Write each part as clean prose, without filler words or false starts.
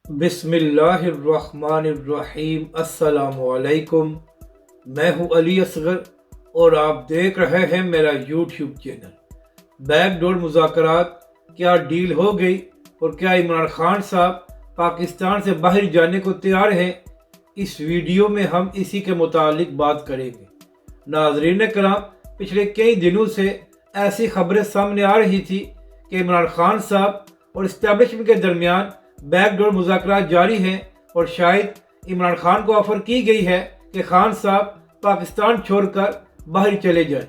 बिस्मिल्लाहिर्रहमानिर्रहीम। अस्सलामु अलैकुम। मैं हूँ अली असगर और आप देख रहे हैं मेरा यूट्यूब चैनल। बैकडोर मुज़ाकरात क्या डील हो गई और क्या इमरान खान साहब पाकिस्तान से बाहर जाने को तैयार हैं? इस वीडियो में हम इसी के मुतालिक बात करेंगे। नाज़रीन कराम, पिछले कई दिनों से ऐसी खबरें सामने आ रही थी कि इमरान खान साहब और इस्टेब्लिशमेंट के दरमियान बैकडोर मुज़ाकरात जारी हैं और शायद इमरान खान को ऑफर की गई है कि खान साहब पाकिस्तान छोड़कर बाहर चले जाएं।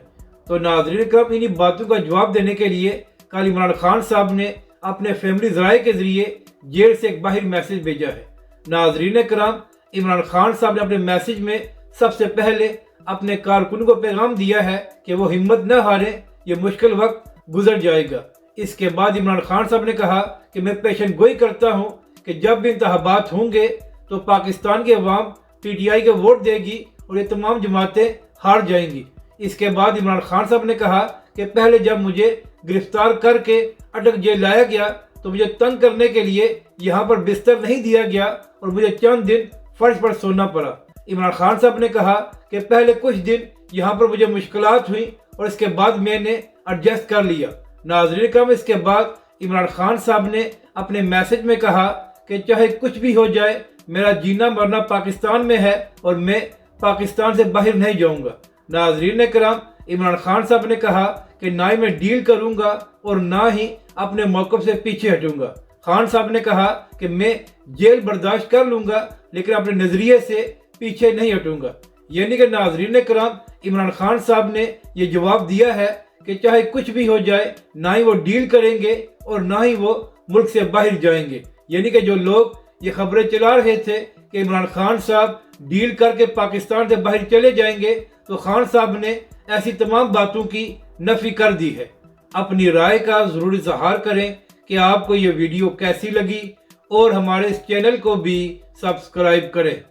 तो नाज़रीन कराम, इन्हीं बातों का जवाब देने के लिए कल इमरान खान साहब ने अपने फैमिली ज़राए के ज़रिए जेल से एक बाहर मैसेज भेजा है। नाज़रीन कराम, इमरान खान साहब ने अपने मैसेज में सबसे पहले अपने कारकुन को पैगाम दिया है कि वो हिम्मत न हारें, ये मुश्किल वक्त गुजर जाएगा। इसके बाद इमरान खान साहब ने कहा कि मैं पेशन गोई करता हूँ कि जब भी इंतखाबात होंगे तो पाकिस्तान की अवाम PTI को वोट देगी और ये तमाम जमातें हार जाएंगी। इसके बाद इमरान खान साहब ने कहा कि पहले जब मुझे गिरफ्तार करके अटक जेल लाया गया तो मुझे तंग करने के लिए यहाँ पर बिस्तर नहीं दिया गया और मुझे चंद दिन फर्श पर सोना पड़ा। इमरान खान साहब ने कहा कि पहले कुछ दिन यहाँ पर मुझे मुश्किलात हुई और इसके बाद मैंने एडजस्ट कर लिया। नाज़रीन कराम, इसके बाद इमरान खान साहब ने अपने मैसेज में कहा कि चाहे कुछ भी हो जाए, मेरा जीना मरना पाकिस्तान में है और मैं पाकिस्तान से बाहर नहीं जाऊंगा। नाज़रीन कराम, इमरान खान साहब ने कहा कि ना ही मैं डील करूंगा और ना ही अपने मौक़िफ़ से पीछे हटूंगा। खान साहब ने कहा कि मैं जेल बर्दाश्त कर लूंगा लेकिन अपने नज़रिए से पीछे नहीं हटूंगा। यानी कि नाज़रीन कराम, इमरान खान साहब ने ये जवाब दिया है कि चाहे कुछ भी हो जाए, ना ही वो डील करेंगे और ना ही वो मुल्क से बाहर जाएंगे। यानी कि जो लोग ये खबरें चला रहे थे कि इमरान खान साहब डील करके पाकिस्तान से बाहर चले जाएंगे, तो खान साहब ने ऐसी तमाम बातों की नफी कर दी है। अपनी राय का ज़रूर इज़हार करें कि आपको ये वीडियो कैसी लगी और हमारे इस चैनल को भी सब्सक्राइब करें।